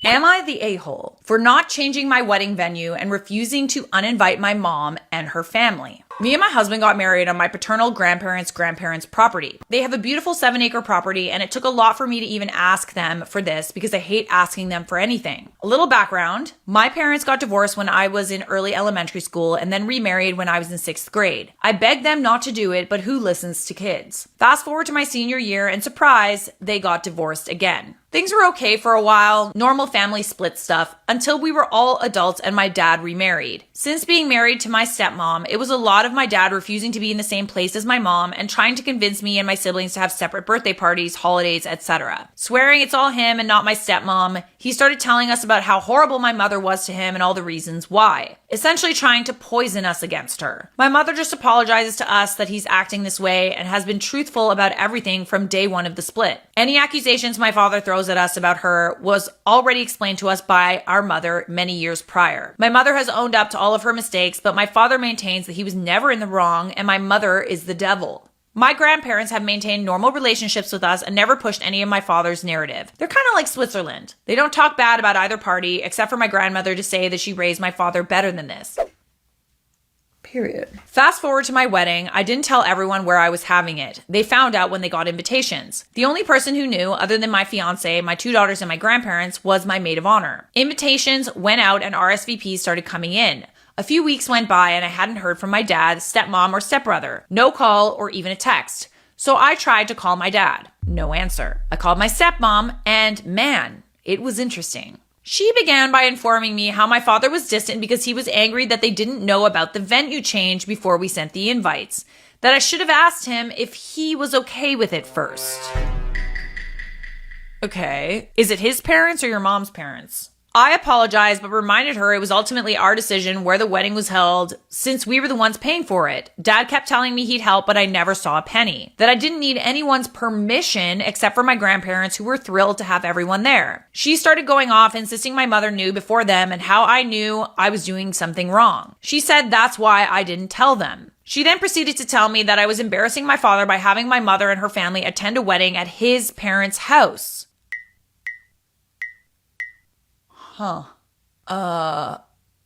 Am I the a-hole for not changing my wedding venue and refusing to uninvite my mom and her family? Me and my husband got married on my paternal grandparents' property. They have a beautiful 7-acre property, and it took a lot for me to even ask them for this because I hate asking them for anything. A little background: my parents got divorced when I was in early elementary school and then remarried when I was in 6th grade. I begged them not to do it, but who listens to kids? Fast forward to my senior year, and surprise, they got divorced again. Things were okay for a while, normal family split stuff, until we were all adults and my dad remarried. Since being married to my stepmom, it was a lot of my dad refusing to be in the same place as my mom and trying to convince me and my siblings to have separate birthday parties, holidays, etc. Swearing it's all him and not my stepmom, he started telling us about how horrible my mother was to him and all the reasons why. Essentially trying to poison us against her. My mother just apologizes to us that he's acting this way and has been truthful about everything from day one of the split. Any accusations my father throws at us about her was already explained to us by our mother many years prior. My mother has owned up to all of her mistakes, but my father maintains that he was never in the wrong and my mother is the devil. My grandparents have maintained normal relationships with us and never pushed any of my father's narrative. They're kind of like Switzerland. They don't talk bad about either party, except for my grandmother to say that she raised my father better than this. Period. Fast forward to my wedding, I didn't tell everyone where I was having it. They found out when they got invitations. The only person who knew, other than my fiance, my 2 daughters, and my grandparents, was my maid of honor. Invitations went out and RSVPs started coming in. A few weeks went by and I hadn't heard from my dad, stepmom, or stepbrother. No call or even a text. So I tried to call my dad. No answer. I called my stepmom and man, it was interesting. She began by informing me how my father was distant because he was angry that they didn't know about the venue change before we sent the invites. That I should have asked him if he was okay with it first. Okay. Is it his parents or your mom's parents? I apologized, but reminded her it was ultimately our decision where the wedding was held since we were the ones paying for it. Dad kept telling me he'd help, but I never saw a penny. That I didn't need anyone's permission except for my grandparents who were thrilled to have everyone there. She started going off, insisting my mother knew before them and how I knew I was doing something wrong. She said that's why I didn't tell them. She then proceeded to tell me that I was embarrassing my father by having my mother and her family attend a wedding at his parents' house.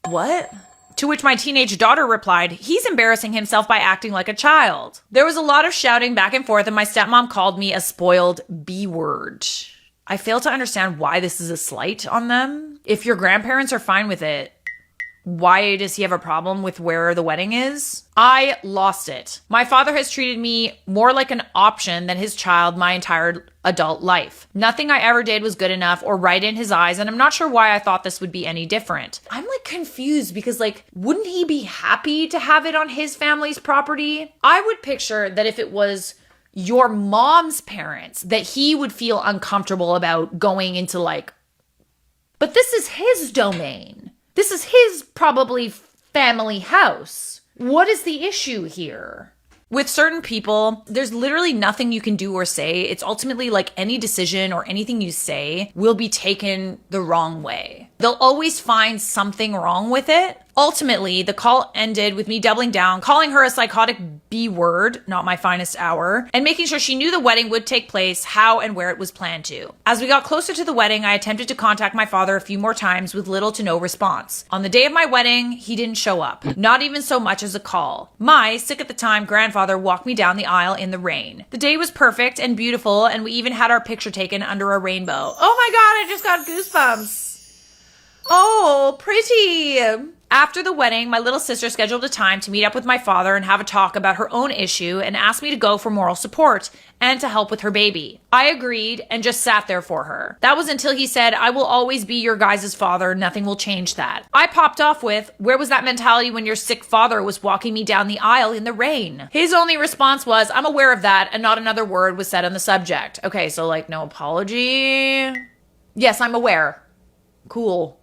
What? To which my teenage daughter replied, he's embarrassing himself by acting like a child. There was a lot of shouting back and forth and my stepmom called me a spoiled B-word. I fail to understand why this is a slight on them. If your grandparents are fine with it, why does he have a problem with where the wedding is? I lost it. My father has treated me more like an option than his child my entire adult life. Nothing I ever did was good enough or right in his eyes, and I'm not sure why I thought this would be any different. I'm confused because wouldn't he be happy to have it on his family's property? I would picture that if it was your mom's parents, that he would feel uncomfortable about going into but this is his domain. This is his probably family house. What is the issue here? With certain people, there's literally nothing you can do or say. It's ultimately any decision or anything you say will be taken the wrong way. They'll always find something wrong with it. Ultimately, the call ended with me doubling down, calling her a psychotic B-word, not my finest hour, and making sure she knew the wedding would take place, how and where it was planned to. As we got closer to the wedding, I attempted to contact my father a few more times with little to no response. On the day of my wedding, he didn't show up, not even so much as a call. My, sick at the time, grandfather walked me down the aisle in the rain. The day was perfect and beautiful, and we even had our picture taken under a rainbow. Oh my god, I just got goosebumps. Oh, pretty. After the wedding, my little sister scheduled a time to meet up with my father and have a talk about her own issue and asked me to go for moral support and to help with her baby. I agreed and just sat there for her. That was until he said, I will always be your guys' father. Nothing will change that. I popped off with, where was that mentality when your sick father was walking me down the aisle in the rain? His only response was, I'm aware of that, and not another word was said on the subject. Okay, so no apology. Yes, I'm aware. Cool.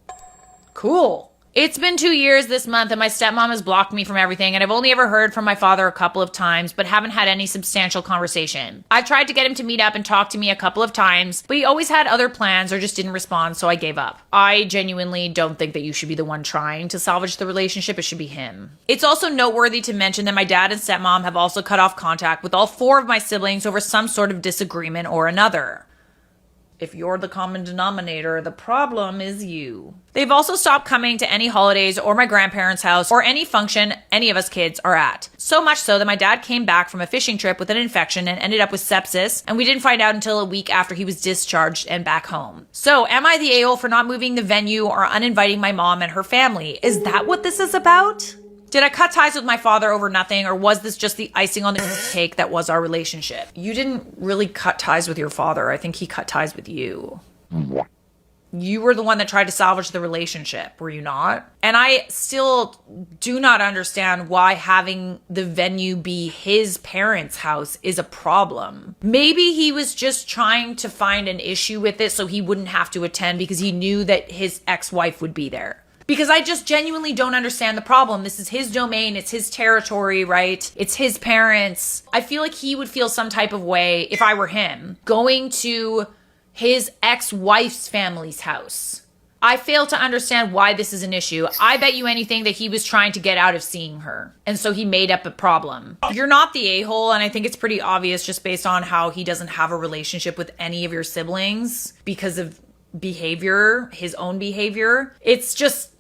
It's been 2 years this month and my stepmom has blocked me from everything, and I've only ever heard from my father a couple of times, but haven't had any substantial conversation. I've tried to get him to meet up and talk to me a couple of times, but he always had other plans or just didn't respond, so I gave up. I genuinely don't think that you should be the one trying to salvage the relationship. It should be him. It's also noteworthy to mention that my dad and stepmom have also cut off contact with all 4 of my siblings over some sort of disagreement or another. If you're the common denominator, the problem is you. They've also stopped coming to any holidays or my grandparents' house or any function any of us kids are at. So much so that my dad came back from a fishing trip with an infection and ended up with sepsis, and we didn't find out until a week after he was discharged and back home. So am I the a-hole for not moving the venue or uninviting my mom and her family? Is that what this is about? Did I cut ties with my father over nothing, or was this just the icing on the cake that was our relationship? You didn't really cut ties with your father. I think he cut ties with you. You were the one that tried to salvage the relationship, were you not? And I still do not understand why having the venue be his parents' house is a problem. Maybe he was just trying to find an issue with it so he wouldn't have to attend because he knew that his ex-wife would be there. Because I just genuinely don't understand the problem. This is his domain. It's his territory, right? It's his parents. I feel like he would feel some type of way if I were him going to his ex-wife's family's house. I fail to understand why this is an issue. I bet you anything that he was trying to get out of seeing her. And so he made up a problem. You're not the a-hole, and I think it's pretty obvious just based on how he doesn't have a relationship with any of your siblings because of behavior, his own behavior. It's just...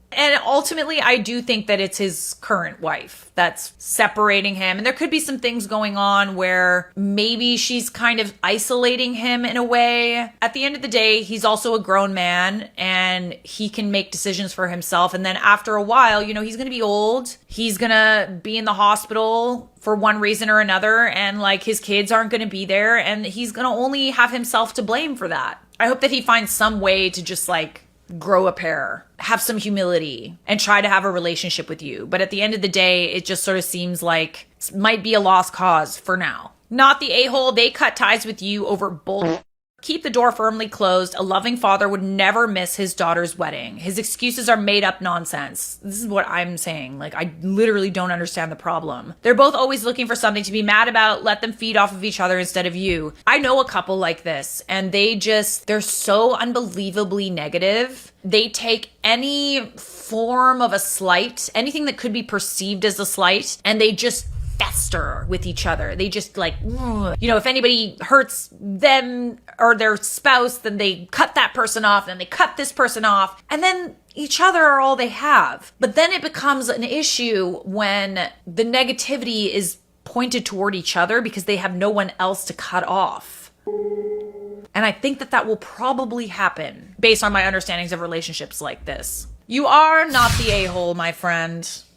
And ultimately, I do think that it's his current wife that's separating him. And there could be some things going on where maybe she's kind of isolating him in a way. At the end of the day, he's also a grown man and he can make decisions for himself. And then after a while, you know, he's going to be old. He's going to be in the hospital for one reason or another. And like his kids aren't going to be there. And he's going to only have himself to blame for that. I hope that he finds some way to just like grow a pair, have some humility, and try to have a relationship with you. But at the end of the day, it just sort of seems like it might be a lost cause for now. Not the a-hole. They cut ties with you over bull. Keep the door firmly closed. A loving father would never miss his daughter's wedding. His excuses are made up nonsense. This is what I'm saying. Like, I literally don't understand the problem. They're both always looking for something to be mad about. Let them feed off of each other instead of you. I know a couple like this, and they're so unbelievably negative. They take any form of a slight, anything that could be perceived as a slight, and they just fester with each other. They just like, you know, if anybody hurts them or their spouse, then they cut that person off, then they cut this person off, and then each other are all they have. But then it becomes an issue when the negativity is pointed toward each other because they have no one else to cut off. And I think that will probably happen based on my understandings of relationships like this. You are not the a-hole, my friend.